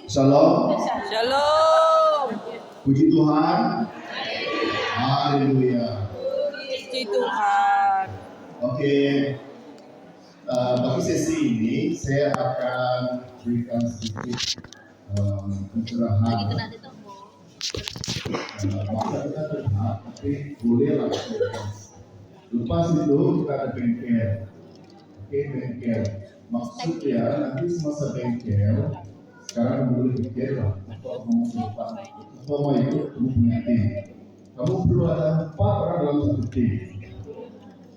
Shalom. Shalom. Puji Tuhan. Haleluya. Puji Tuhan. Oke, bagi sesi ini saya akan berikan sedikit pencerahan. Masa kita curhat, tapi bolehlah kita. Lepas itu kita ada bengkel. Oke, bengkel. Maksudnya nanti semasa bengkel, sekarang boleh bengkel lah. Untuk mengusulkan, semua itu kamu punya tim. Kamu perlu ada 4 orang dalam satu tim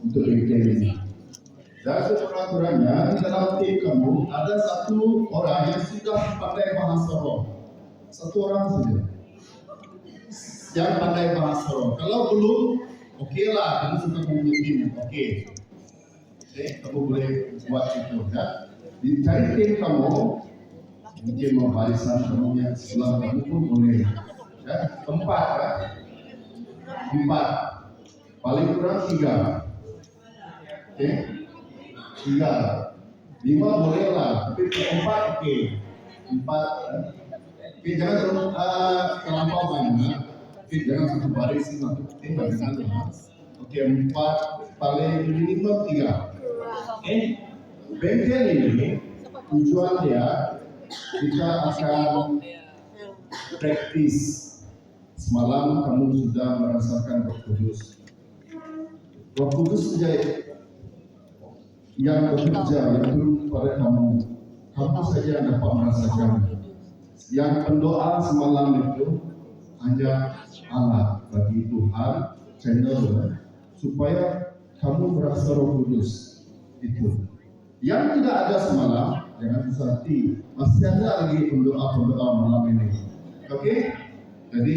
untuk bengkel ini. Dan sekurang-kurangnya di dalam tim kamu ada 1 orang yang sudah pandai bahasa roh. 1 orang saja yang pandai bahasa roh. Kalau belum, oke lah, kamu suka memimpin, oke, kamu boleh buat itu ya. Dicari tim kamu, mungkin mau barisan kamu yang sebelah kamu pun boleh ya. 4 ya. 4 paling kurang 3, oke, 3, 5 boleh lah, tapi 4 oke, 4 ya. Oke, jangan terlampau banyak. Oke, jangan satu baris satu tim bagaimana? Oke, 4 paling minimum 3. Oke, bengkel ini tujuan dia kita akan praktis. Semalam kamu sudah merasakan Roh Kudus. Roh Kudus saja yang bekerja yang turun pada kamu. Kamu saja yang dapat merasakan. Yang pendoa semalam itu hanya alat bagi Tuhan, channel supaya kamu merasa Roh Kudus itu. Yang tidak ada semalam, jangan susah hati. Masih ada lagi pendoa malam ini. Oke? Jadi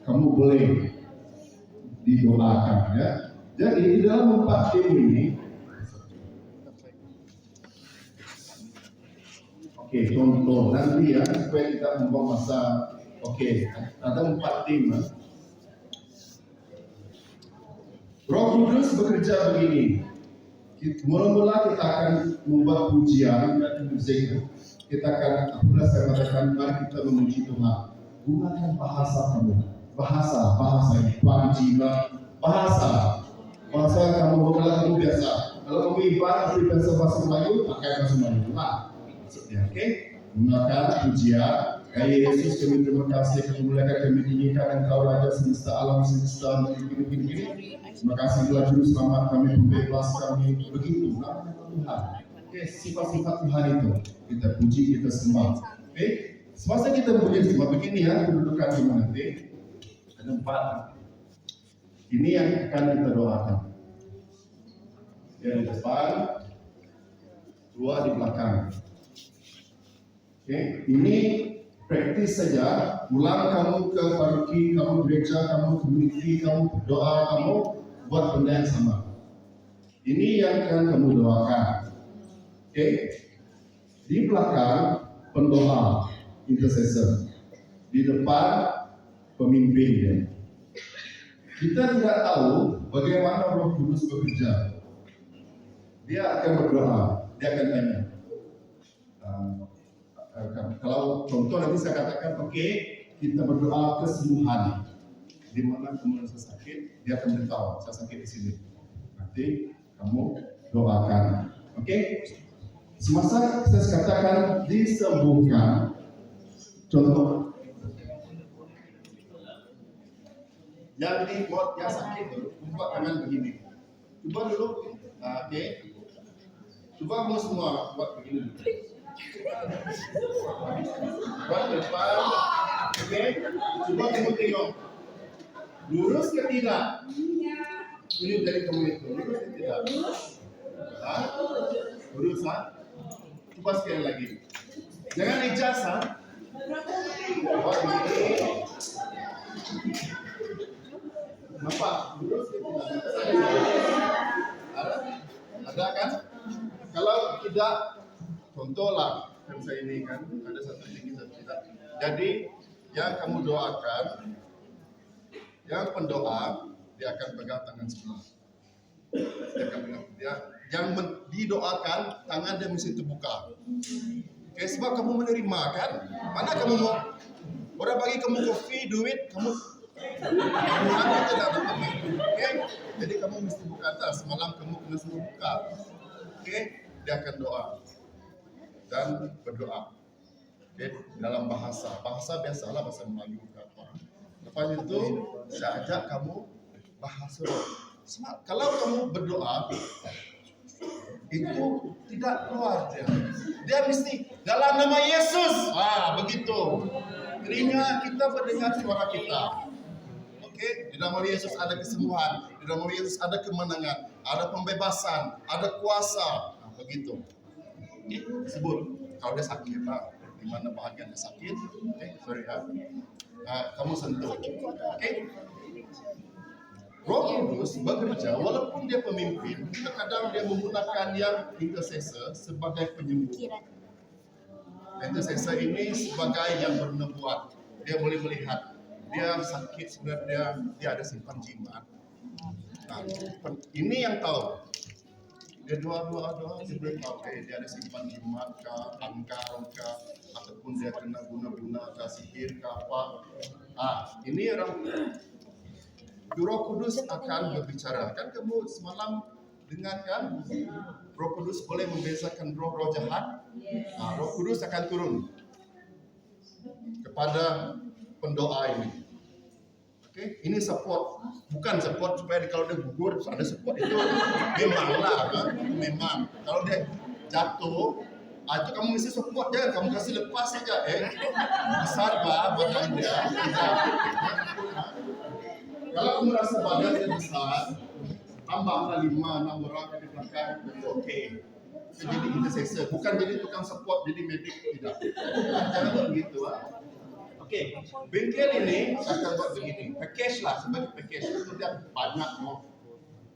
kamu boleh didoakan ya. Jadi di dalam 4 tim ini, oke, contoh nanti ya supaya kita membuang masa. Oke, ada 4 tim. Roh Kudus bekerja begini. Mula-mula kita akan membuat pujian dan musik. Kita akan, apabila saya katakan, mari kita memuji Tuhan. Gunakan bahasa kamu. Bahasa panjima, bahasa kamu kalau kamu biasa. Kalau kamu ibadah biasa bahasa Melayu, pakai bahasa Melayu. Maksudnya, oke? Gunakan pujian. Kayak Yesus, kami terima kasih, kami muliakan, kami tinggikan Engkau Raja semesta alam semesta begini. Terima kasih telah juru selamat kami, pembebas kami, begitu nama Tuhan. Oke, sifat-sifat Tuhan itu kita puji, kita sembah. Oke, semasa kita puji sembah begini ya, kedudukan kita nanti ada 4. Ini yang akan kita doakan. Yang di depan, 2 di belakang. Oke, ini praktis saja. Pulang kamu ke paroki, kamu gereja, kamu community, kamu berdoa, kamu buat benda yang sama. Ini yang akan kamu doakan. Oke, di belakang pendoa, intercessor. Di depan pemimpinnya. Kita tidak tahu bagaimana Roh Kudus bekerja. Dia akan berdoa, dia akan tanya. Kalau contoh nanti saya katakan, oke, kita berdoa kesembuhan. Di mana kamu rasa sakit, dia akan beritahu, saya sakit di sini. Nanti kamu doakan. Oke? Semasa saya katakan disembuhkan, contoh yang di bot yang sakit dulu, buka tangan begini. Coba dulu, oke? Coba mau semua buat begini dulu. Buat depan, oke? Coba kamu tengok. Lurus ke tidak? Ini dari kamu itu. Lurus ke tidak? Lurus, coba sekali lagi. Jangan ijazah. Buat begini. Nampak? Lurus ke tidak? Ada kan? Kalau tidak, contohlah. Kan saya ini kan, ada satu tinggi, satu tidak. Jadi, yang kamu doakan, yang pendoa, dia akan pegang tangan sebelah. Dia akan pegang, yang didoakan, tangan dia mesti terbuka. sebab kamu menerima kan? Mana kamu mau orang bagi kamu kopi, duit, kamu tidak dapat. Jadi kamu mesti buka atas. Semalam kamu kena suruh buka. Dia akan doa dan berdoa. Dalam bahasa biasalah, bahasa Melayu ke apa. Lepas itu saya ajak kamu bahasa. Sebab kalau kamu berdoa itu tidak keluar dia mesti dalam nama Yesus. Begitu. Telinga kita mendengar suara kita. Di dalam Yesus ada kesembuhan, di dalam Yesus ada kemenangan, ada pembebasan, ada kuasa. Begitu. Sebut kalau dia sakit, di mana bahagian dia sakit, sorry kamu sentuh. Roh Kudus bekerja walaupun dia pemimpin, kadang dia menggunakan yang intercessor sebagai penyembuh. Intercessor ini sebagai yang bernubuat. Dia boleh melihat dia sakit, sebenarnya dia ada simpan jimat. Ini yang tahu. Dia doa, dia boleh tahu dia ada simpan jimat kah, angkar kah, ataupun dia kena guna-guna kah, sihir kah apa. Ini orang Roh Kudus akan berbicara. Kan kamu semalam dengar kan? Roh Kudus boleh membezakan roh-roh jahat. Roh Kudus akan turun kepada pendoa ini. Ini support, bukan support supaya kalau dia gugur ada support itu memanglah, memang. Kalau dia jatuh, itu kamu mesti support, jangan kamu kasih lepas saja, besar badan dia. Kalau kamu rasa badan dia besar, tambahlah 5-6 orang di belakang, oke. Jadi intercessor, bukan jadi tukang support, jadi medik, tidak. Jangan begitu. Bengkel ini akan buat begini, package lah, sebagai package itu dia banyak mau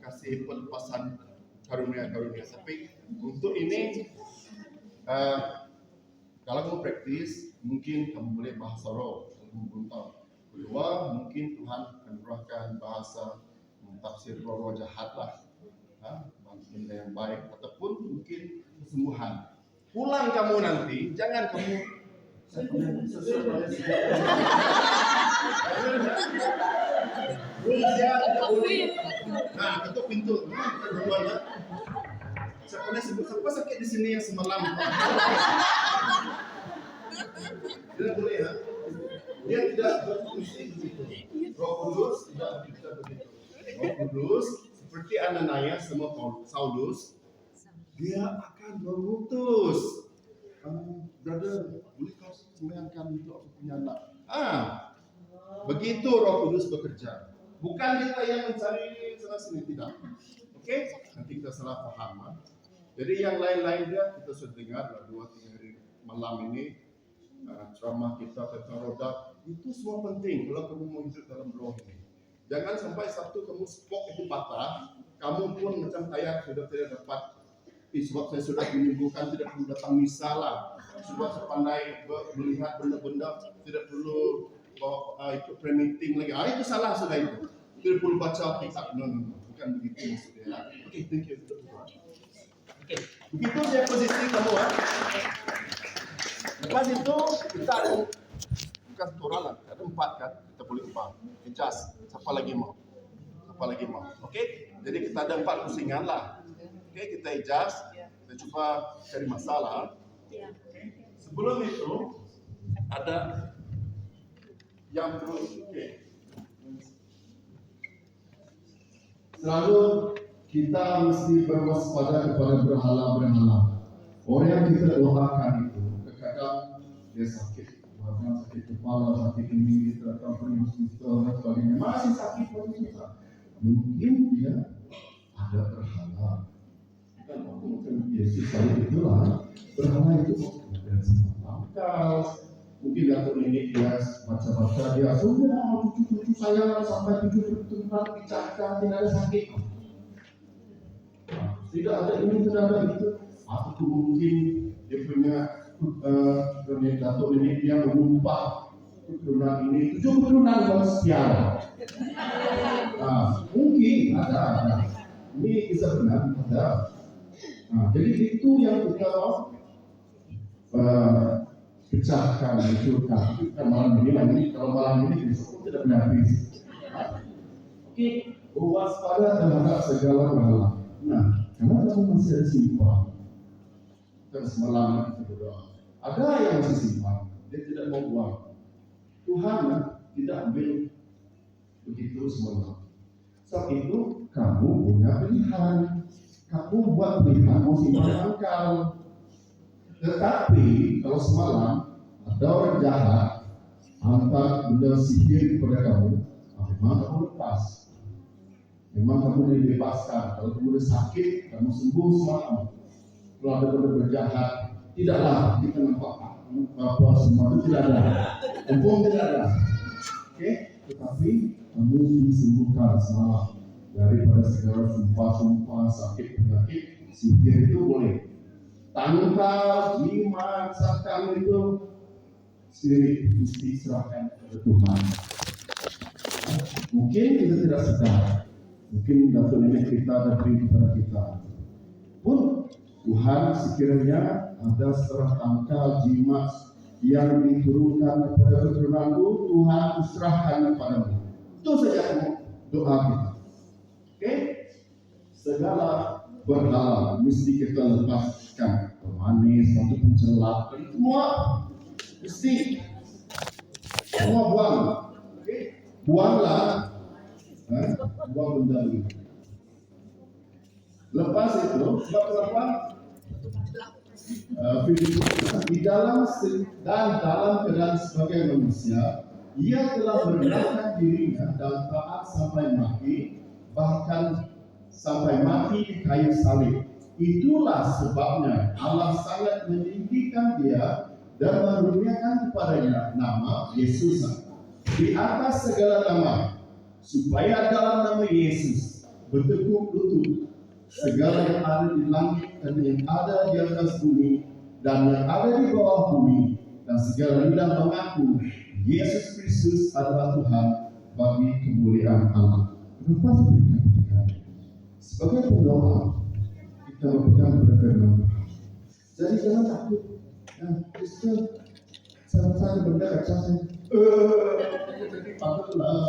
kasih pelepasan karunia-karunia. Tapi untuk ini, kalau kamu praktis, mungkin kamu boleh bahasa roh, kedua, mungkin Tuhan akan curahkan bahasa tafsir roh-roh jahat lah, benda yang baik, ataupun mungkin kesembuhan. Pulang kamu nanti, jangan kamu ketuk pintu. Siapa sakit di sini yang semalam? Tidak boleh ya. Dia tidak berfungsi begitu. Roh Kudus tidak begitu. Roh Kudus seperti Ananias sama Saulus, dia akan mengutus. Brother, boleh kau sembahyangkan untuk aku punya anak? Begitu Roh Kudus bekerja. Bukan kita yang mencari sana sini, tidak. Nanti kita salah paham. Jadi yang lain-lain dia kita sudah dengar 2-3 hari malam ini ceramah kita tentang roda. Itu semua penting kalau kamu mau hidup dalam roh ini. Jangan sampai Sabtu kamu spok itu patah, kamu pun macam kayak sudah tidak dapat. Sebab saya sudah menyembuhkan, tidak perlu datang misa lah. Sebab saya pandai melihat benda-benda, tidak perlu ikut pre-meeting lagi. Itu salah sudah itu. Tidak perlu baca kitab. No. Bukan begitu maksudnya. Thank you. Begitu saya posisi kamu. Lepas itu kita ada bukan satu orang lah, ada 4 kan. Kita boleh 4. Adjust. Siapa lagi mau? Jadi kita ada 4 pusingan lah. Kita adjust, kita coba cari masalah. Sebelum itu ada yang terus. Selalu kita mesti berwaspada kepada berhala-berhala. Orang yang kita doakan itu terkadang dia sakit, bahkan sakit kepala, sakit ini, kita datang pergi hospital dan sebagainya, masih sakit. Mungkin dia ada berhala. Mungkin Yesus saya itulah berhala itu dan sifat mungkin Datuk Nenek dia baca-baca dia sudah cucu saya sampai 70 tahun dicacah tidak ada sakit. Tidak ada ini, tidak ada itu. Atau mungkin dia punya Datuk Nenek dia mengubah keturunan ini 7 keturunan manusia. Mungkin ada. Ini bisa benar ada. Jadi itu yang kita pecahkan, hancurkan. Itu kan malam ini lagi. Kalau malam ini besok pun tidak habis. Oke, waspada terhadap segala berhala. Nah, karena kamu masih ada simpan, dan semalam kita berdoa. Ada yang masih simpan, dia tidak mau buang. Tuhan tidak ambil begitu semalam. Saat itu kamu punya pilihan. Kamu buat pilihan mau simpan engkau. Tetapi kalau semalam ada orang jahat hantar benda sihir kepada kamu, memang kamu lepas. Memang kamu dibebaskan. Kalau kamu sudah sakit, kamu sembuh semalam. Kalau ada benda berjahat, tidaklah kita nampak apa semua itu tidak ada. Hukum tidak ada. Oke, tetapi kamu disembuhkan semalam daripada segala sumpah-sumpah sakit penyakit sihir itu boleh. Tangkal, jimat, sakam itu sendiri mesti serahkan kepada Tuhan. Mungkin kita tidak sedar, mungkin datuk nenek kita dan beri kepada kita. Pun Tuhan sekiranya ada setengah tangkal jimat yang diturunkan kepada keturunanku, Tuhan serahkan kepadamu. Itu saja doa kita. Oke? Segala berhala mesti kita lepaskan. Pemanis, untuk pencelap, semua mesti semua buang. Oke? Buanglah, buang benda ini. Lepas itu, sebab apa? Di dalam keadaan sebagai manusia, ia telah merendahkan dirinya dan taat sampai mati, bahkan sampai mati di kayu salib. Itulah sebabnya Allah sangat meninggikan dia dan menurunkan kepadanya nama Yesus di atas segala nama, supaya dalam nama Yesus bertekuk lutut segala yang ada di langit dan yang ada di atas bumi dan yang ada di bawah bumi, dan segala lidah mengaku Yesus Kristus adalah Tuhan bagi kemuliaan Allah. Kenapa diberikan kita? Sebagai pendoa kita memegang firman. Jadi jangan takut. Kristen, saya benda kacau saya. Patutlah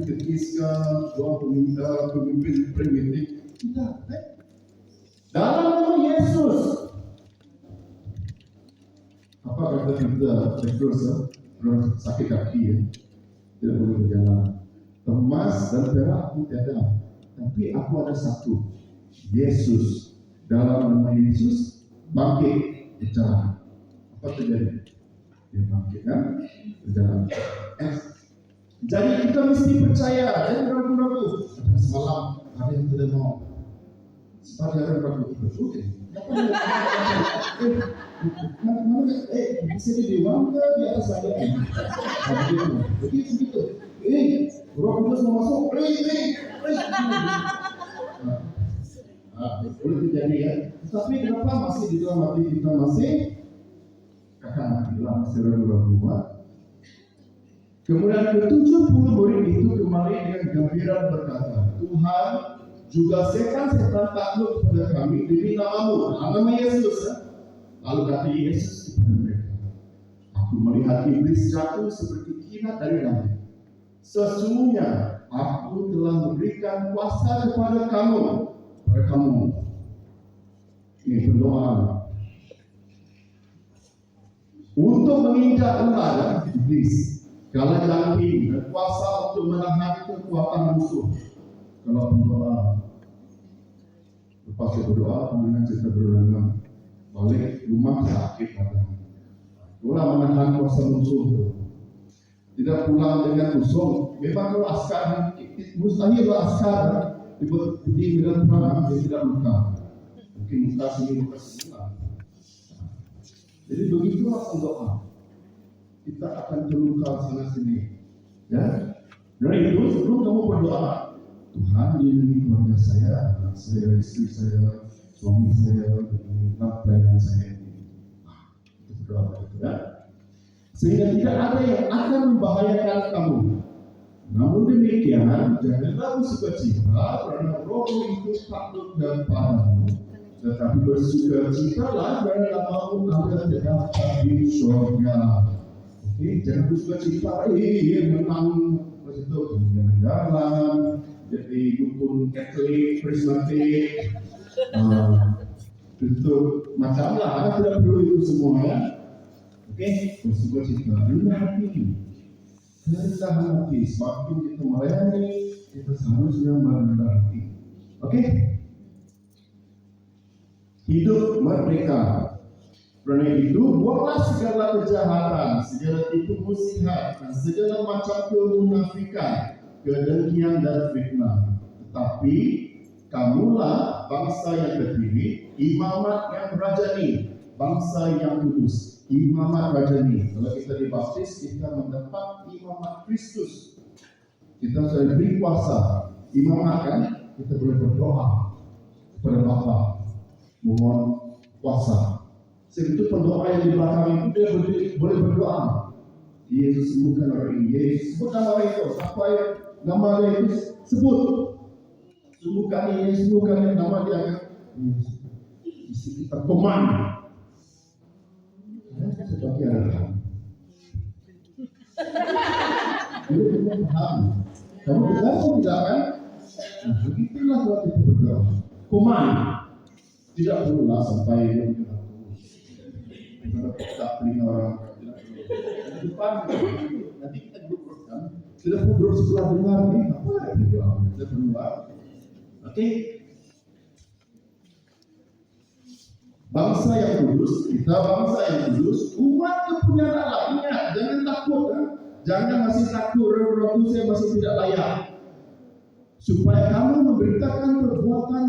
ketiskan doa pemimpin primitif. Tidak. Dalam nama Yesus. Apa kata kita? Terus orang sakit kaki ya, tidak boleh berjalan. Emas dan perak itu tidak ada. Tapi aku ada satu. Yesus. Dalam nama Yesus bangkit berjalan. Apa terjadi? Dia bangkit kan? Berjalan. Jadi kita mesti percaya. Jangan ragu-ragu. Semalam ada yang tidak mau. Sebab ada yang ragu. Oke. Bisa di dewan ke di atas saya. Begitu. Roh Kudus mau masuk. Boleh terjadi ya. Tapi kenapa masih di dalam hati kita masih kakak matilah, masih ragu-ragu. Kemudian ke-70 murid itu kembali dengan gembira berkata, Tuhan, juga setan-setan takluk kepada kami demi namamu, nama Yesus. Lalu kata Yesus kepada mereka, aku melihat iblis jatuh seperti kilat dari langit. Sesungguhnya aku telah memberikan kuasa kepada kamu. Ini berdoa untuk menginjak ular iblis, kala jangking dan kuasa untuk menahan kekuatan musuh. Kalau berdoa, lepas berdoa, kemudian kita berenang balik rumah sakit badan. Itulah menahan kuasa musuh. Tidak pulang dengan musuh. Memang kalau askar, mustahil askar dibuat di medan perang dia tidak luka. Mungkin luka sini, luka sini. Jadi begitulah doa. Kita akan terluka sana sini. Ya. Dari itu sebelum kamu berdoa, Tuhan lindungi keluarga saya, anak saya, istri saya, suami saya, dan pelayanan saya ini. Itu berdoa itu ya. Sehingga tidak ada yang akan membahayakan kamu. Namun demikian, janganlah bersukacita karena roh itu takut dan padamu, tetapi bersukacitalah kerana namamu ada terdapat di surga. Oke, jangan bersukacita, menang, lepas itu kemudian jalan, jadi dukun Katolik, Prismatik, itu macam lah, anda tidak perlu itu semua ya. Oke, bersukacita, rendah hati, rendah hati, semakin kita melayani, kita seharusnya merendah hati. Oke, hidup merdeka. Kerana itu, buatlah segala kejahatan, segala tipu muslihat, dan segala macam kemunafikan, kedengkian dan fitnah. Tetapi kamulah bangsa yang terpilih, imamat yang rajani, bangsa yang kudus, imamat rajani. Kalau kita dibaptis, kita mendapat imamat Kristus. Kita sudah diberi kuasa, imamat kan? Kita boleh berdoa kepada Bapa, mohon kuasa. Sebab pendoa yang di belakang itu dia boleh berdoa. Yesus sembuhkan orang ini. Yesus sebut nama orang itu. Apa yang nama dia itu sebut. Sembuhkan ini, sembuhkan ini. Nama dia kan. Isi kita command. Seperti ada. Dia tidak paham. Kamu benar atau tidak kan? Begitulah kalau kita berdoa. Command. Tidak perlulah sampai tak telinga orang di depan nanti kita duduk kan tidak duduk sebelah dengar ni apa yang dia kita berdua. Oke, bangsa yang kudus, kita bangsa yang kudus, umat kepunyaan Allah. Ingat, jangan takut kan? Jangan masih takut ragu-ragu saya masih tidak layak, supaya kamu memberitakan perbuatan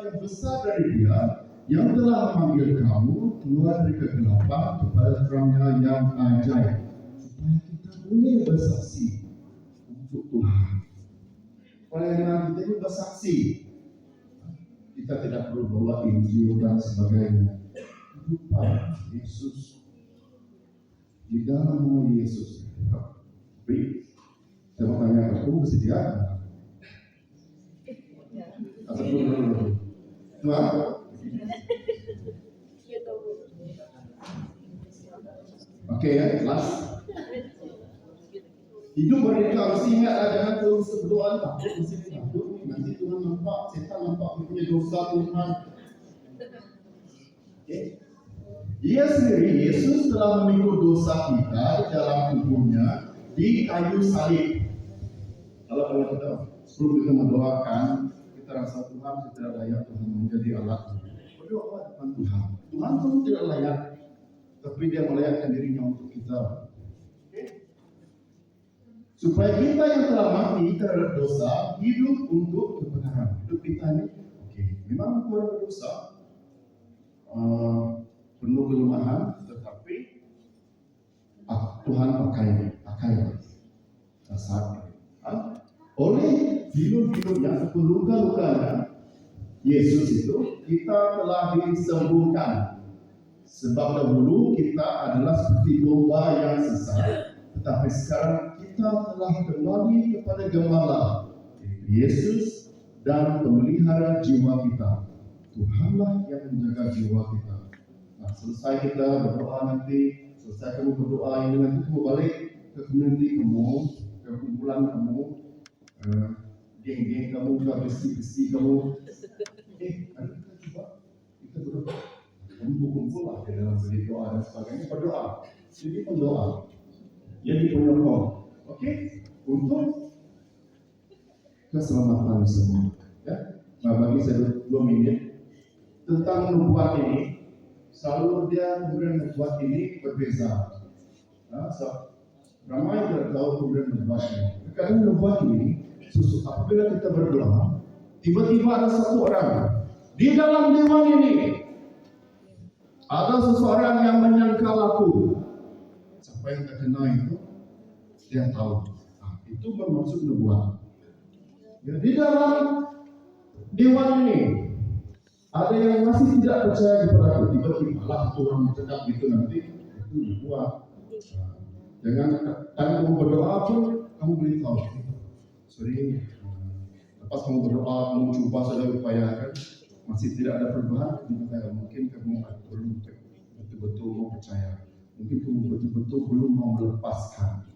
yang besar dari Dia yang telah memanggil kamu keluar dari kegelapan kepada terangnya yang ajaib, supaya kita boleh bersaksi untuk Tuhan. Pelayanan kita ini bersaksi. Kita tidak perlu bawa Injil dan sebagainya. Kehidupan Yesus di dalam nama Yesus. Baik, saya mau tanya, kamu bersedia? Ataupun Tuhan? Oke ya, kelas. Hidup mereka mesti ingatlah, jangan terus berdoa takut, mesti takut. Nanti Tuhan nampak, setan nampak punya dosa Tuhan. Okay. Dia sendiri, Yesus telah memikul dosa kita di dalam tubuhnya di kayu salib. Kalau kita sebelum kita mendoakan, kita rasa Tuhan tidak layak Tuhan menjadi alat. Berdoa depan Tuhan. Tuhan pun tidak layak, tapi Dia melayakkan dirinya untuk kita. Okay. Supaya kita yang telah mati terhadap dosa hidup untuk kebenaran. Hidup kita ini, memang kurang berdosa, penuh kelemahan, tetapi Tuhan pakai dasarnya. Oleh hidup-hidupnya, luka-lukanya Yesus itu, kita telah disembuhkan. Sebab dahulu kita adalah seperti domba yang sesat, tetapi sekarang kita telah kembali kepada Gembala, Yesus, dan pemelihara jiwa kita. Tuhanlah yang menjaga jiwa kita. Nah, selesai kita berdoa nanti, selesai kamu berdoa ini, nanti kamu balik ke community kamu, ke kumpulan kamu, geng-geng kamu, ke besi-besi kamu. Nanti kita coba, kita berdoa. Kamu berkumpul lah di dalam segi doa dan sebagainya, berdoa. Jadi pendoa, jadi penyokong. Oke, untuk keselamatan semua. Ya, nah bagi saya 2 minit tentang nubuat ini. Selalu dia kemudian nubuat ini berbeza. Nah, ramai tidak tahu kemudian nubuat ini. Karena nubuat ini, apabila kita berdoa, tiba-tiba ada satu orang di dalam dewan ini. Ada seseorang yang menyangkal aku. Siapa yang terkena itu? Dia tahu. Nah, itu bermaksud nubuat. Ya, di dalam dewan ini ada yang masih tidak percaya kepada aku. Tiba-tiba lah satu orang bercakap gitu nanti itu nubuat. Jangan kamu berdoa pun kamu boleh tahu. Sorry, lepas kamu berdoa, kamu coba saja upayakan. masih tidak ada perubahan, mungkin kamu belum betul-betul mau percaya. Mungkin kamu betul-betul belum mau melepaskan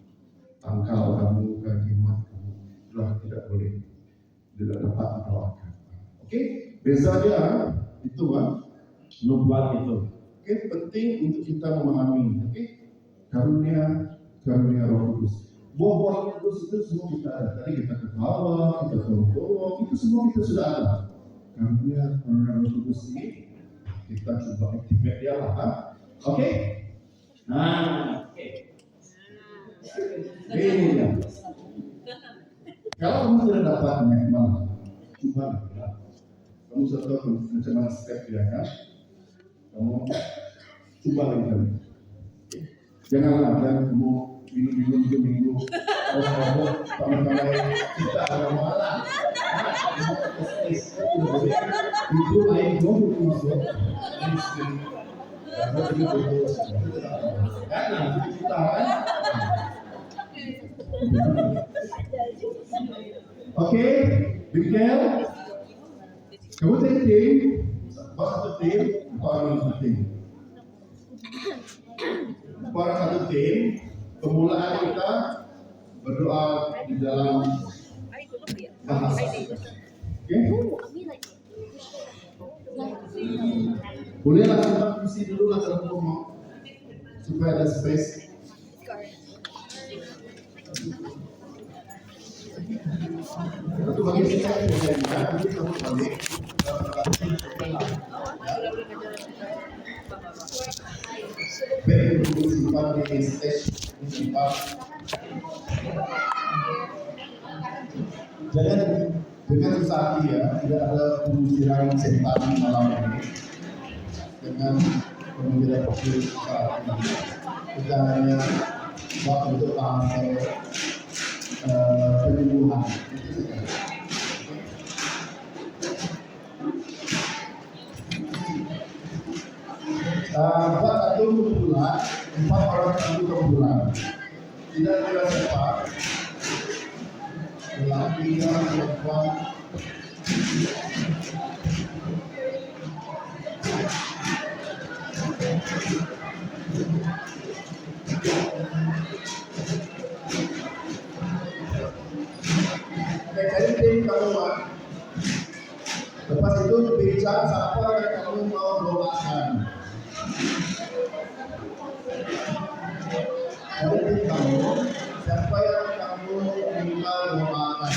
tangkal kamu, jimat kamu. Itulah tidak boleh, tidak dapat didoakan. Oke, bezanya itu nubuat itu. Oke, penting untuk kita memahami. Oke, karunia Roh Kudus. Buah-buah Roh Kudus itu semua kita ada. Tadi kita ketawa, kita sombong, itu semua kita sudah ada. Karunia Roh Kudus ini kita coba aktifkan dia lah. Oke? Nah, oke. Ini ya. Kalau kamu tidak dapatnya, malah coba ya. Kamu sudah tahu macam mana step dia kan? Kamu coba lagi kali. Janganlah kamu minum, pakai kita ada malah. Itu air dulu masuk. Karena kita kan. Oke, Miguel. Kamu jadi tim, satu tim, orang satu tim. Orang satu tim, pemulaan kita berdoa di dalam bahasa. Oke? Bolehlah kita puisi dulu lah kalau mau, supaya ada space. Itu bagi saya nanti kamu balik. Baik, untuk simpan di stage, simpan. Dengan susah hati ya, tidak ada pengusiran setan malam ini. Dengan pengusiran fokus saat ini, kita hanya waktu untuk tahapan penyembuhan. Buat satu kebetulan, 4 orang satu kebetulan. Tidak kira siapa. Lelaki dan perempuan. Jadi tim kamu lepas itu bicara siapa yang kamu mau doakan. Jadi tim kamu siapa yang kamu minta doakan.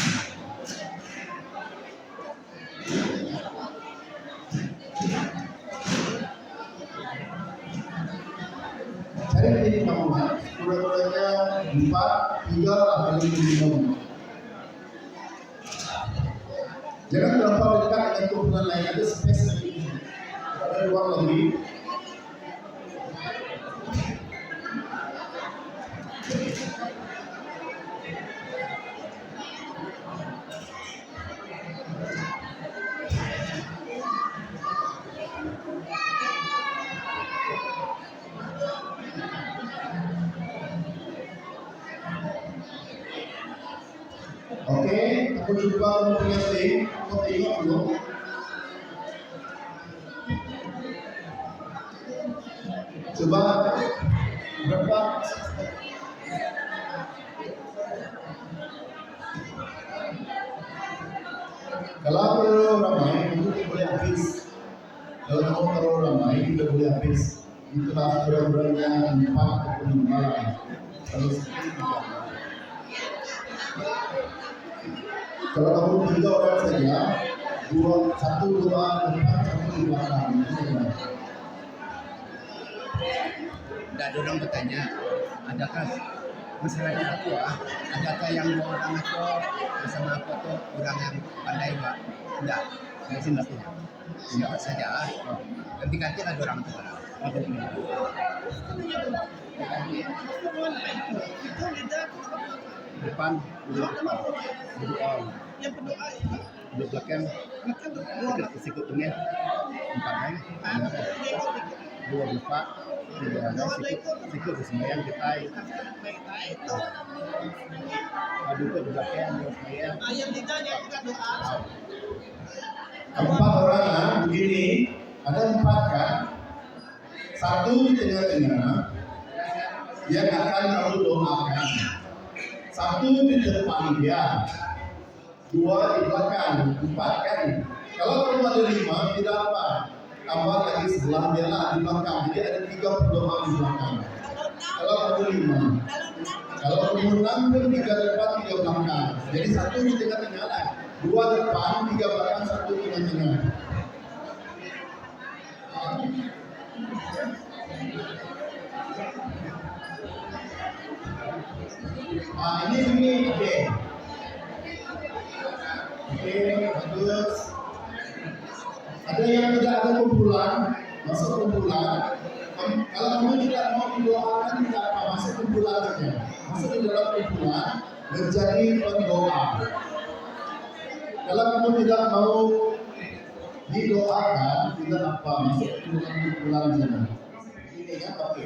Jadi tim kamu kurang-kurangnya 4, 3 atau 5. Jangan terlalu dekat dengan kumpulan lain, ada space lagi, ada ruang lagi. Oke, aku coba punya tim, aku tengok dulu. Coba berapa? Kalau terlalu ramai, itu boleh habis. Kalau kamu terlalu ramai, tidak boleh habis. Itulah kurang-kurangnya 4 atau 5 malam. Kalau kamu 3 orang saja, 1 doa depan, 1 di belakang. Tidak ada orang bertanya, adakah masalahnya aku adakah yang 2 orang itu bersama aku tuh orang yang pandai Pak? Tidak, saya sih tidak punya. Tidak saja. Ganti-ganti ada orang tua. Depan, duduk duduk belakang, sikut punya 4 orang, 2 lupa, 3 orang sikut sembahyang kita. Duduk di belakang, sembahyang. Empat orang begini, ada empat kan? Satu di tengah-tengah yang akan kamu doakan. Satu di depan dia, dua di belakang, empat kan? Kalau kamu ada lima, tidak apa. Tambah lagi sebelah dia lah di belakang. Jadi ada 3 doa di belakang. Kalau kamu lima, kalau kamu enam pun 3 depan, 3 belakang. Jadi satu di tengah-tengah lah. 2 depan, 3 belakang, 1 tengah-tengah. Ini oke. Oke, bagus. Ada yang tidak ada kumpulan, masuk kumpulan. Kalau kamu tidak mau mendoakan, tidak apa, masuk kumpulan saja. Masuk ke dalam kumpulan, menjadi pendoa. Kalau kamu tidak mau didoakan, tidak apa, masuk ke dalam kumpulan saja. Ini kan oke.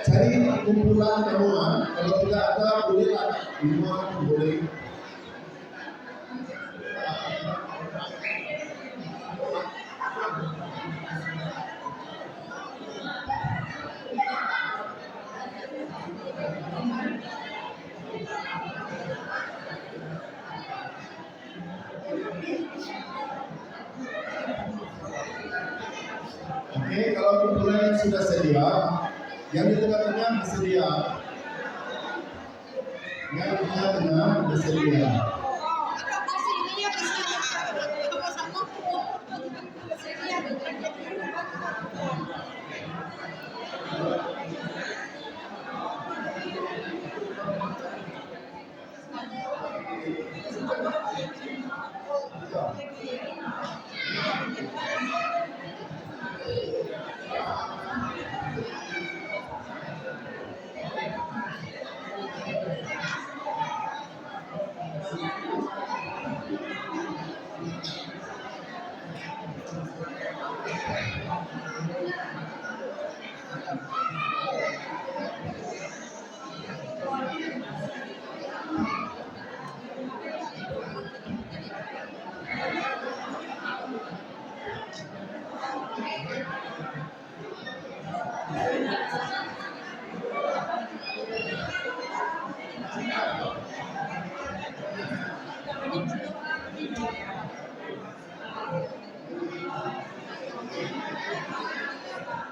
Cari kumpulan temuan, kalau tidak ada bolehlah lima boleh. Oke, kalau kumpulan sudah sedia, yang di tengah-tengah bersedia. Yang di tengah-tengah bersedia.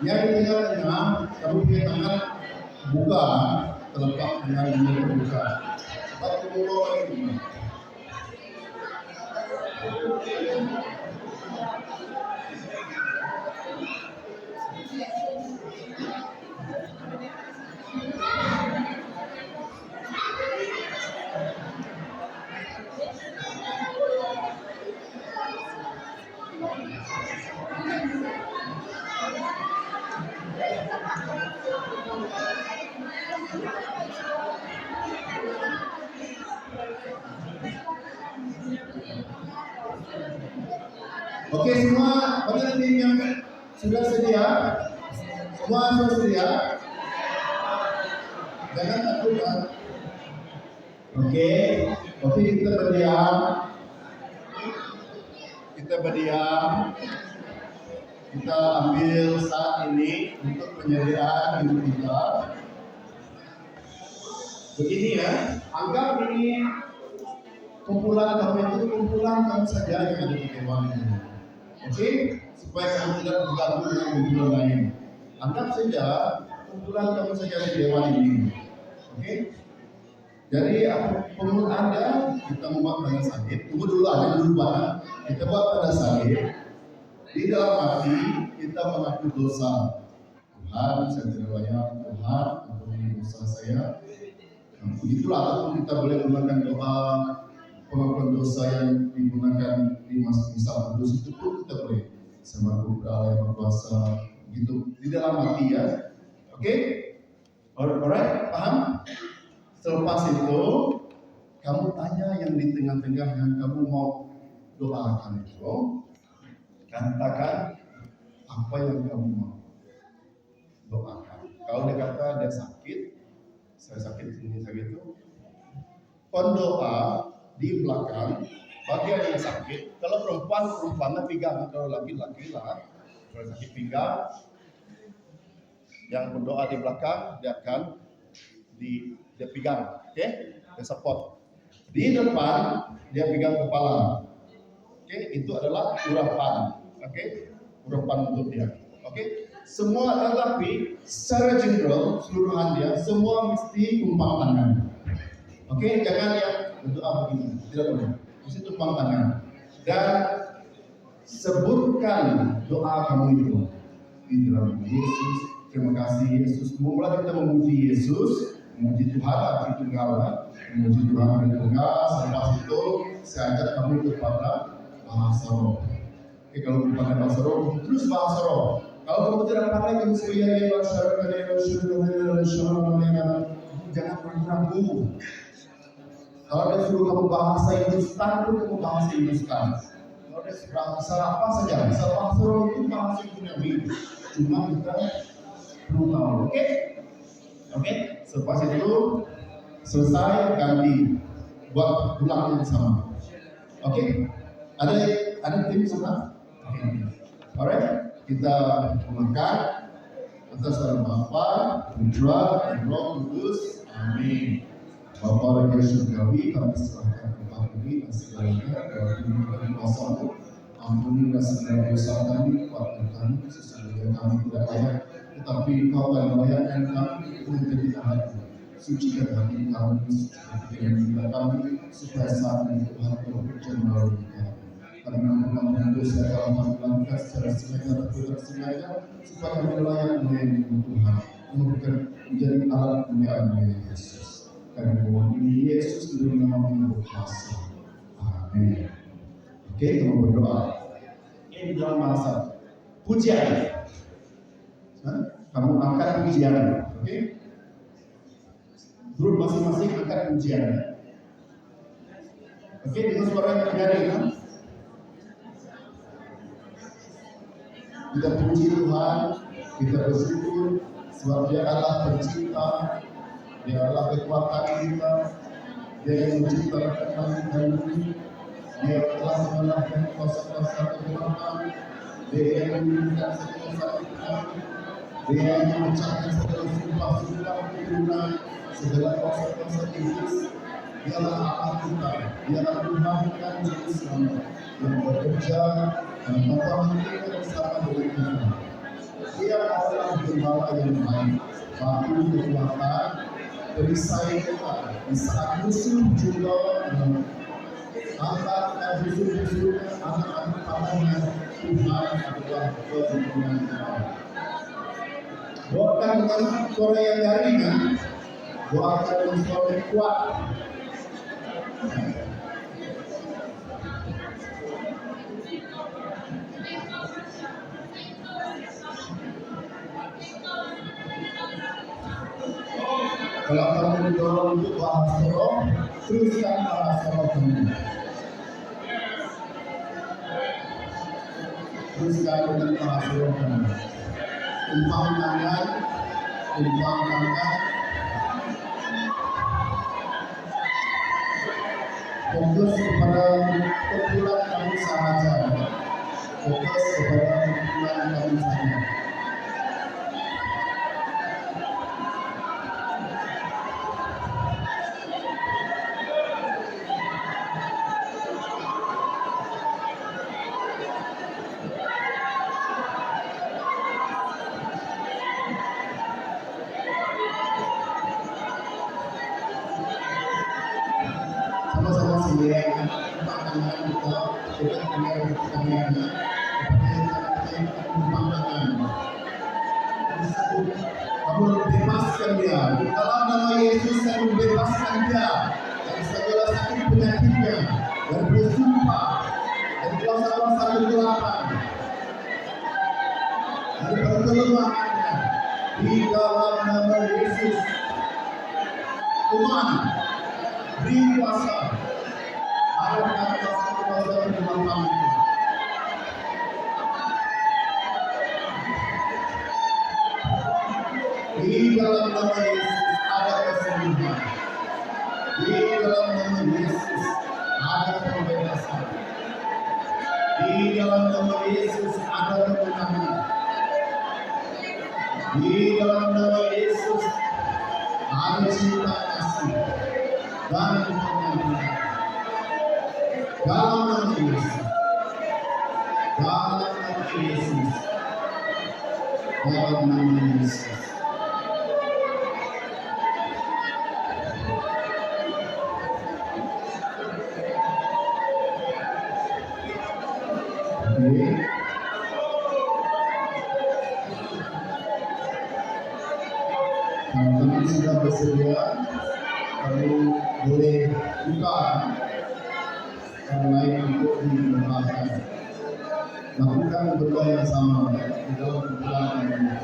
Yang di tengah-tengah, kamu punya tangan buka, terlepas dengan dunia terbuka. Cepat keluar ini. Oke semua, pada tim yang sudah sedia, semua sudah sedia. Jangan takut kan? Oke, kita berdiam. Kita berdiam. Kita ambil saat ini untuk penyediaan hidup kita. Begini ya, anggap ini kumpulan kamu itu kumpulan kamu saja yang ada di dewan ini. Oke, supaya kamu tidak tergabung dengan kumpulan lain. Anggap saja kumpulan kamu saja di dewan ini. Oke, jadi pengurus Anda kita membuat pada salib. Tunggu dulu, ada dulu banget. Kita buat pada salib. Di dalam hati kita mengaku dosa. Tuhan, saya tidak layak. Tuhan, ampuni dosa saya. Begitulah ataupun kita boleh menggunakan doa pengakuan dosa yang digunakan di misa kudus itu pun kita boleh sama Allah yang berkuasa gitu di dalam hati ya. Oke? Alright, paham? Selepas itu kamu tanya yang di tengah-tengah yang kamu mau doakan itu, katakan apa yang kamu mau doakan. Kalau dia kata dia sakit, saya sakit ini sakit itu, pendoa di belakang bagian yang sakit. Kalau perempuannya pinggang, kalau laki-laki lah, kalau sakit pinggang, yang berdoa di belakang dia akan dia pegang, oke? Dia support. Di depan dia pegang kepala, oke? Itu adalah urapan, oke? Urapan untuk dia, oke? Semua tetapi secara general seluruhan dia semua mesti tumpang tangan, oke? Jangan yang berdoa begini, tidak boleh. Mesti tumpang tangan dan sebutkan doa kamu itu di dalam Yesus. Terima kasih Yesus. Mulai kita memuji Yesus, memuji Tuhan Bapa Tunggal, memuji Tuhan Tunggal. Selepas itu saya ajak kamu kepada bahasa roh. Oke, kalau bukan bahasa roh, terus bahasa roh. Kalau kamu tidak pandai, kamu jangan ragu-ragu. Kalau dia suruh kamu bahasa Hindustan, kamu bahasa Hindustan. Kalau dia bahasa apa saja, bahasa roh itu bahasa duniawi. Cuma kita perlu tahu, oke? Selepas itu selesai ganti buat ulang yang sama, oke? Ada tim sana, alright? Kita mengangkat atas nama Bapa, Putra, dan Roh Kudus, amin. Bapa yang surgawi, kami serahkan kepada ini dan segalanya, dalam diri kuasa-Mu. Ampunilah segala dosa kami, kuatkan kami, sesungguhnya kami tidak layak, tetapi Engkau telah melayakkan kami untuk jadi anak. Sucikan hati kami, sucikan pikiran kami, supaya saat ini Tuhan bekerja melalui kami. Karena mengampuni dosa dalam melakukan secara sengaja atau tidak sengaja, supaya kami layak melayani Tuhan, untuk menjadi alat kemuliaan Yesus. Kami mohon ini Yesus dalam nama yang berkuasa. Amin. Oke, kamu berdoa. Ini dalam bahasa pujian. Kamu angkat pujian, oke? Grup masing-masing angkat pujian. Oke, dengan suara yang nyaring kan? Kita puji Tuhan, kita bersyukur sebab Dia Allah pencipta, Dia Allah kekuatan kita, Dia yang menciptakan langit dan bumi. Dia telah mengalahkan kuasa-kuasa kegelapan. Dia yang menurunkan segala sakit, Dia yang memecahkan segala sumpah-sumpah keturunan, segala kuasa-kuasa iblis. Dialah Allah kita, Dialah Tuhan dan Juru Selamat yang bekerja dan membantu kita bersama dengan kita. Dia adalah gembala yang baik, batu kekuatan, perisai kita di saat musuh juga. Angkat dan musuh-musuh anak-anak padanya, Tuhan adalah perlindungan kita. Doakan dengan suara yang nyaring, doakan dengan suara yang kuat. Kalau kamu didorong untuk bahasa roh, teruskan bahasa roh kamu. Teruskan dengan bahasa roh kamu. Tumpang tangan, fokus kepada kumpulan kamu sahaja. Fokus kepada kumpulan kamu sahaja. Sama-sama sendirian, tangan kita kembali kepada kamu bebaskan dia. Di dalam nama Yesus, saya membebaskan dia dari segala sakit penyakitnya. dari perkelemahannya di dalam nama Yesus. Tuhan, beri kuasa, arahkan kuasa Tuhan. Di dalam nama Yesus ada kesembuhan. Di dalam nama Yesus ada pembebasan. Di dalam nama Yesus ada kemenangan. Di dalam nama Yesus ada cinta kasih dan pengampunan. Dalam nama Yesus. Dalam nama Yesus. Dalam nama Yesus. Teman-teman sudah bersedia, kamu boleh buka orang lain untuk diberkati. Lakukan berdoa yang sama di dalam hubungan ini.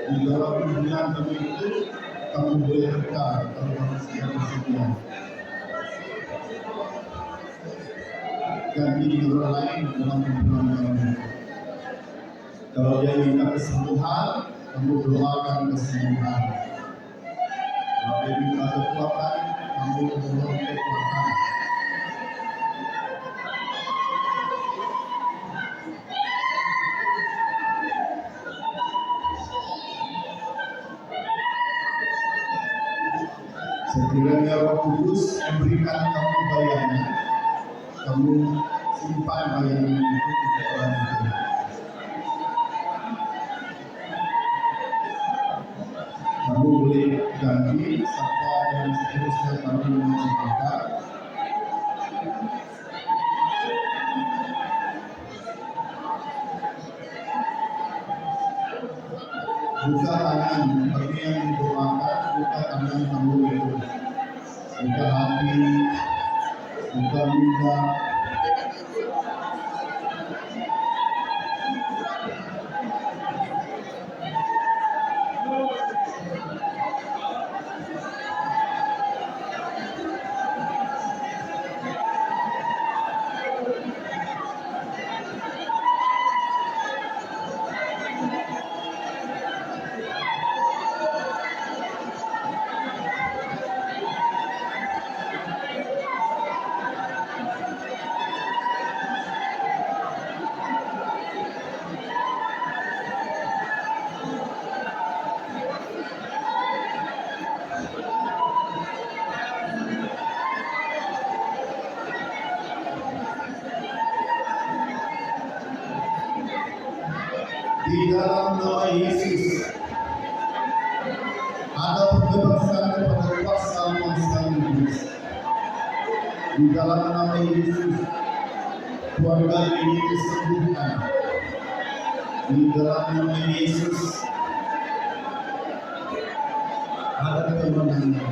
Di dalam hubungan kamu itu, kamu boleh buka kalau kamu sudah bersedia. Dan ini orang lain dalam hubungan kamu. Kalau dia minta kesembuhan, kamu doakan kesembuhan. Kalau dia minta kekuatan, kamu doakan kekuatan. Sekiranya Roh Kudus memberikan kamu bayangan, kamu simpan bayangan itu di dalam hati. Kamu boleh ganti siapa yang seterusnya kamu menceritakan. Buka tangan bagi yang didoakan, buka tangan kamu itu. Buka hati, buka muka. Di dalam nama Yesus ada pembebasan kepada kuasa kuasa iblis. Di dalam nama Yesus keluarga ini disembuhkan. Di dalam nama Yesus ada kemenangan.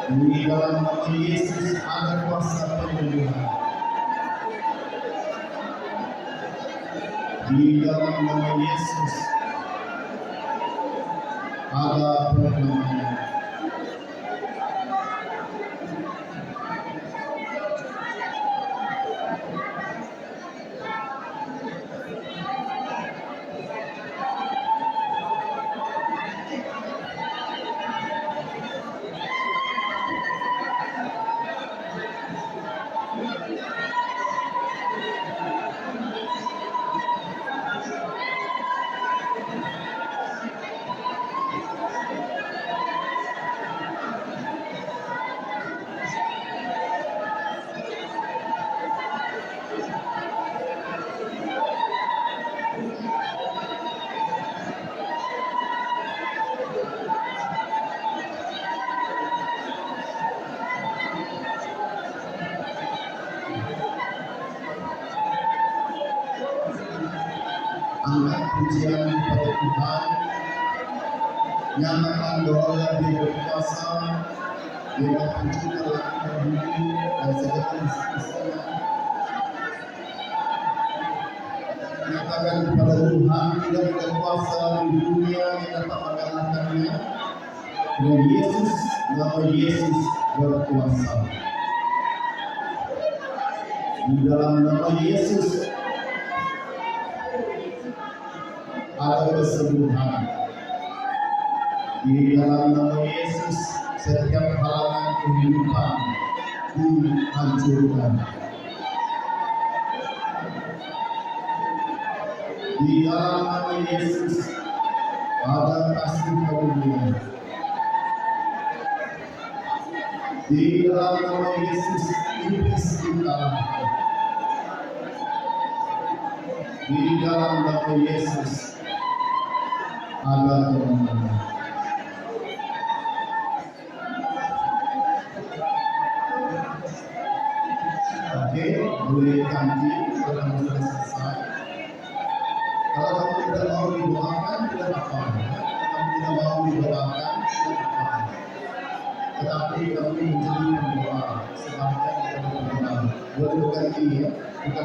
Di dalam nama Yesus ada kuasa penyembuhan. Di dalam nama Yesus ada pertolongan. Angkat pujian kepada Tuhan, nyatakan bahwa Dia berkuasa, Dia mencipta langit dan bumi dan segala isinya. Nyatakan kepada Tuhan tidak ada kuasa di dunia yang dapat mengalahkannya. Dan Yesus, nama Yesus berkuasa. Di dalam nama Yesus ada kesembuhan. Di dalam nama Yesus setiap halangan kehidupan dihancurkan. Di dalam nama Yesus ada kasih karunia. Di dalam nama Yesus iblis dikalahkan. Di dalam nama Yesus ada kemenangan. Oke, boleh ganti kalau sudah selesai. Kalau kamu tidak mau didoakan, tidak apa-apa. Kalau kamu tidak mau didoakan, tidak apa-apa. Tetapi kami menjadi pendoa, sebagai kita berdoa. Boleh ganti ya, kita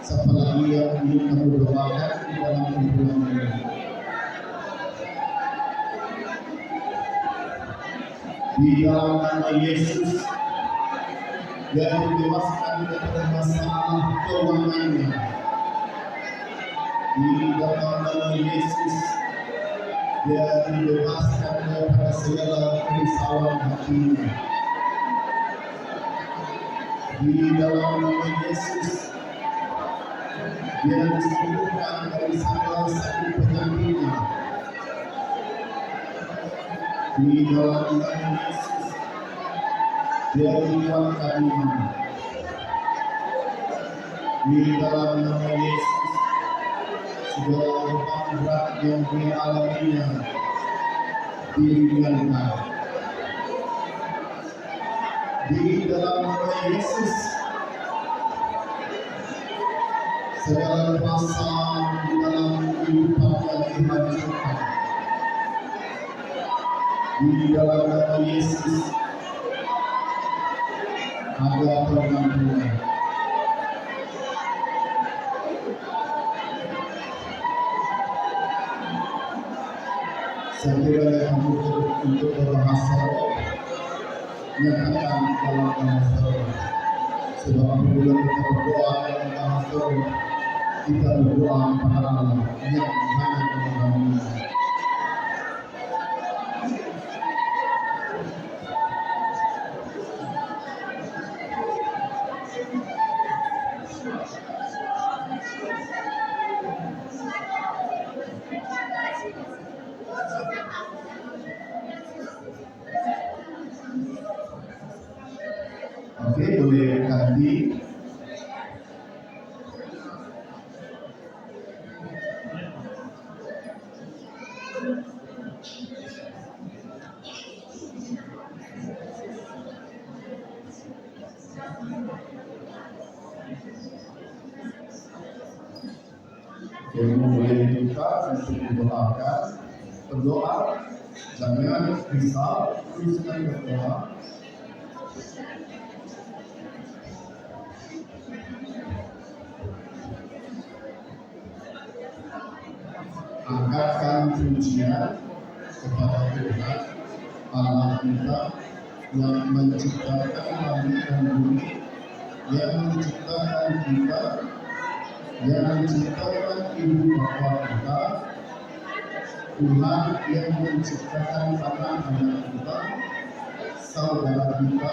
siapa lagi yang ingin kamu doakan di dalam hubungan ini. Di dalam nama Yesus yang dibebaskan daripada masalah keuangannya. Di dalam nama Yesus yang dibebaskan daripada segala kerisauan hatinya. Di dalam nama Yesus yang disembuhkan dari segala sakit penyakitnya. Di dalam nama Yesus dia dikuatkan iman. Di dalam nama Yesus segala beban berat yang dia alaminya diringankan. Di dalam nama Yesus segala kuasa di dalam kehidupannya dihancurkan. Di dalam nama Yesus ada pengampunan. Saya kira yang untuk berbahasa nyatakan dalam bahasa. Sebab apabila kita berdoa dalam bahasa, kita berdoa kepada Allah yang sangat mengampuni. Oke, boleh ganti. Yang boleh dibuka untuk didoakan. Berdoa, jangan risau, teruskan berdoa. Angkatkan pujian kepada Tuhan Allah kita yang menciptakan langit dan bumi, yang menciptakan kita, yang menciptakan ibu bapa kita, Tuhan yang menciptakan anak-anak kita, saudara kita.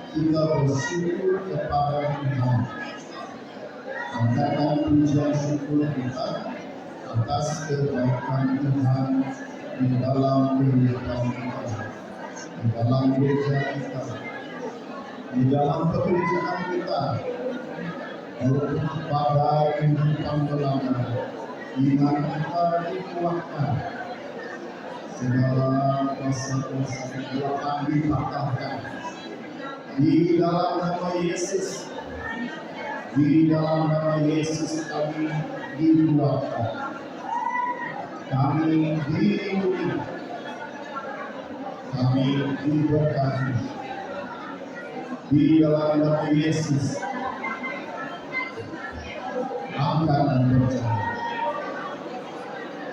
Kita bersyukur kepada Tuhan. Angkatkan pujian syukur kita atas kebaikan Tuhan di dalam kehidupan kita, di dalam gereja kita, di dalam pekerjaan kita, pada kehidupan belanda, iman kita dikuatkan, segala kuasa-kuasa kekuatan dipatahkan. Di dalam nama Yesus, di dalam nama Yesus kami dikuatkan. Kami dilindungi, kami diberkati di dalam nama Yesus. Angkat dan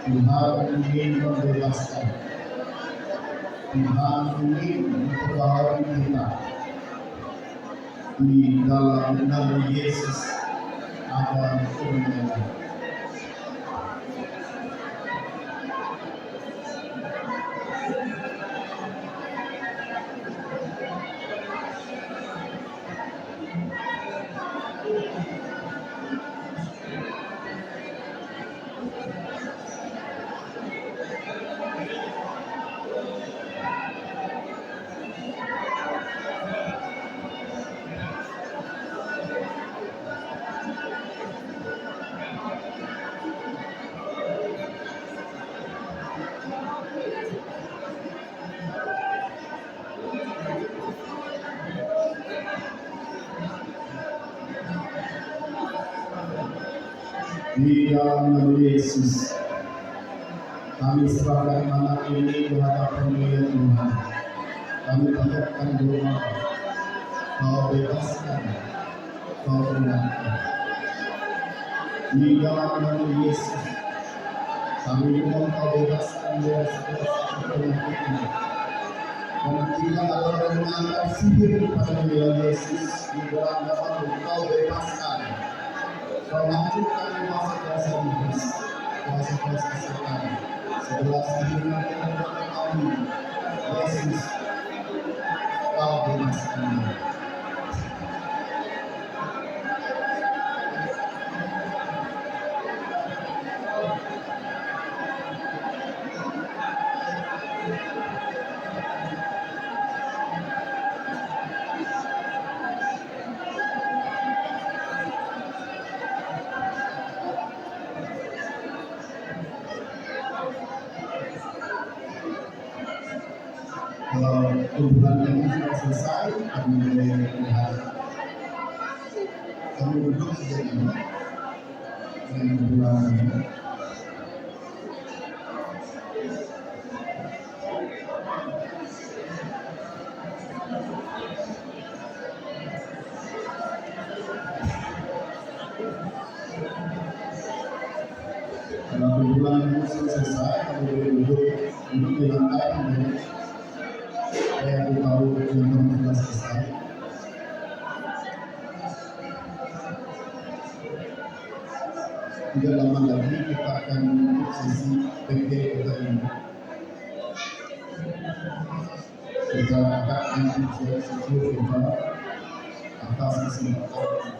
Tuhan ingin membebaskan. Tuhan ingin memperbaharui kita. Di dalam nama Yesus ada kebenaran. Di dalam nama Yesus, kami serahkan anak ini ke hadapan Tuhan. Kami panjatkan doa, Kau bebaskan, Kau benarkan. Di dalam nama Yesus, kami mohon Kau bebaskan dari segala penyakit ini. Dan jika ada yang mengangkat sihir kepada Yesus, di dalam nama Kau bebaskan. Kau hancurkan kuasa-kuasa iblis, kuasa-kuasa setan, segala sihir yang terhadap kami. Yesus, Kau bebaskan. Kalau kumpulan ini sudah selesai, kami mulai melihat. Kami duduk sejak ini dengan kumpulan ini. Kalau kumpulan ini sudah selesai, kami boleh duduk di lantai ini. Saya tahu yang telah selesai. Tidak lama lagi kita akan menutup sesi PK kita ini. Kita akan menutup sesi kita atas kesempatan.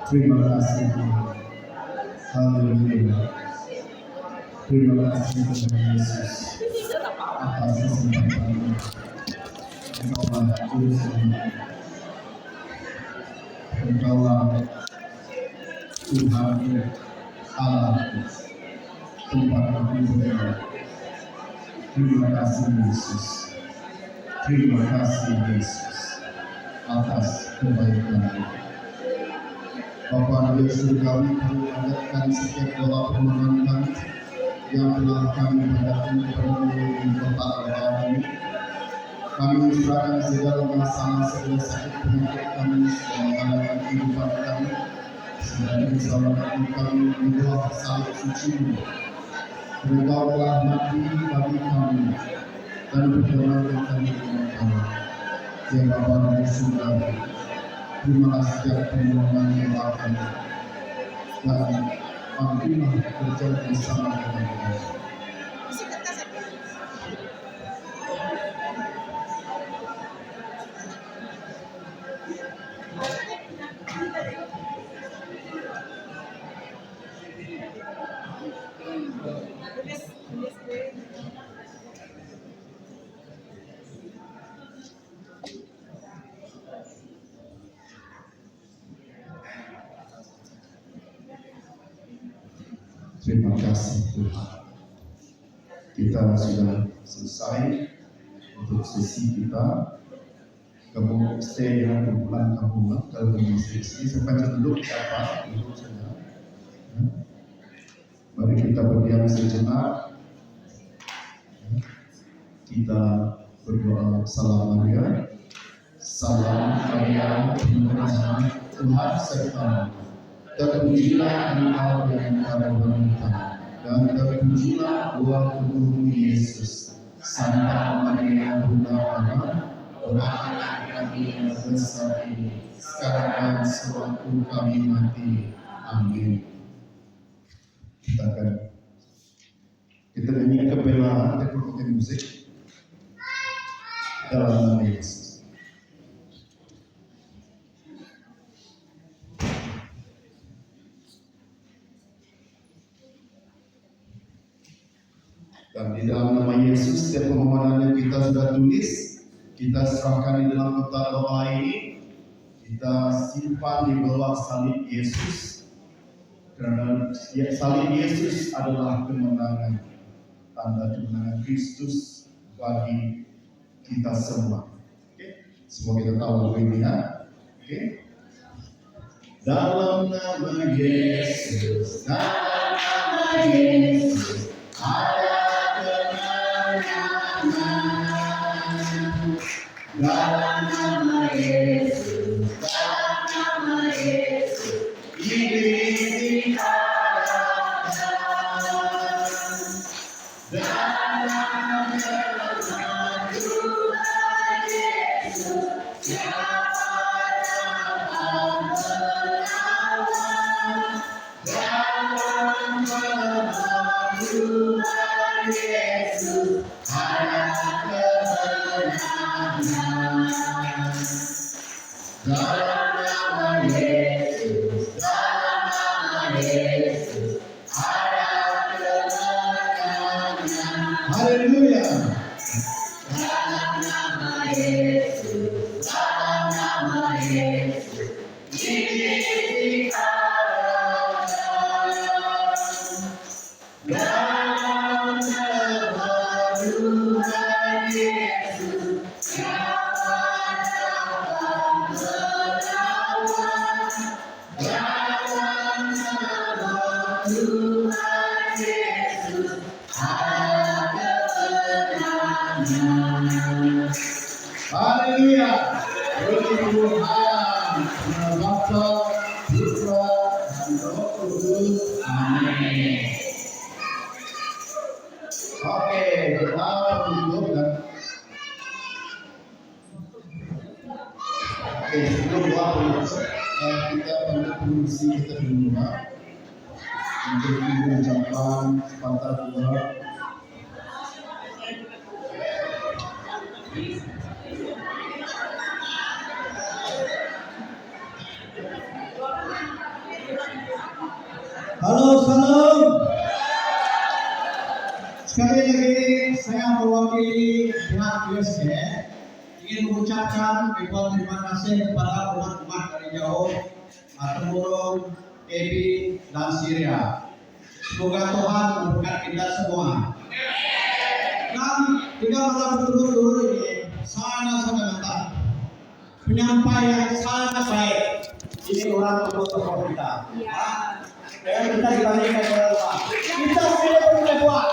Terima kasih Tuhan. Haleluya. Terima kasih Tuhan Yesus atas kesempatan ini. Engkaulah Juru Selamat. Engkaulah Tuhan Allah tempat kami berada. Terima kasih Yesus. Terima kasih Yesus atas kebaikan-Mu. Bapa di surgawi, kami panjatkan setiap doa permohonan kami yang telah kami panjatkan kepada-Mu di kota ini. Kami serahkan segala masalah, segala sakit penyakit kami, segala halangan kehidupan kami, segala kesalahan kami di bawah salib suci-Mu. Engkau telah mati bagi kami dan berdoa kami dengan kami. Ya Bapa di surgawi, terimalah setiap permohonan yang akan dan ampunilah berjalan bersama dengan kami. Terima kasih Tuhan. Kita sudah selesai untuk sesi kita. Kamu stay dengan kumpulan kamu kalau kamu sesi sampai duduk apa duduk saja. Mari kita berdiam sejenak. Kita berdoa salam Maria. Salam Maria, penuh kasih Tuhan sertamu. Terpujilah engkau yang pada wanita, dan terpujilah buah tubuhmu Yesus. Santa Maria Bunda Allah, doakanlah kami yang berdosa ini, sekarang dan sewaktu kami mati. Amin. Kita nyanyi kebelaan, kita pakai musik dalam nama Yesus. Dan di dalam nama Yesus, setiap permohonan yang kita sudah tulis, kita serahkan di dalam kotak doa ini, kita simpan di bawah salib Yesus. Karena salib Yesus adalah kemenangan, tanda kemenangan Kristus bagi kita semua. Oke, semua kita tahu lagu ini ya. Oke. Dalam nama Yesus, dalam nama Yesus, ada dalam nama Yesus, dalam nama Yesus, ini diharapkan. Dalam nama Tuhan Yesus, siapa dapat melawan? Dalam nama Tuhan Yesus, ada dalam nama Yesus, dalam nama Yesus, ada kemenangan. Haleluya. Dalam nama Yesus, dalam nama Yesus, ini diharapkan. Dalam nama Tuhan Yesus, siapa dapat melawan? Dalam nama Tuhan Yesus, ada kemenangan. Haleluya. Puji Tuhan. Bapa, Putra, dan Roh Kudus. Amin. Oke, kita tutup dan oke, sebelum doa penutup, kita pamit fungsi kita dulu untuk mengucapkan sepatah doa. Halo, salam. Sekali lagi saya mewakili pihak USG ingin mengucapkan ribuan terima kasih kepada umat-umat dari jauh, Temurung, Ebi, dan Syria. Semoga Tuhan memberkati kita semua. Dan 3 malam berturut-turut ini sangat mantap. Penyampaian sangat baik. Ini orang tokoh-tokoh kita. Dan kita dibandingkan dengan Pak. Kita sudah berbuat.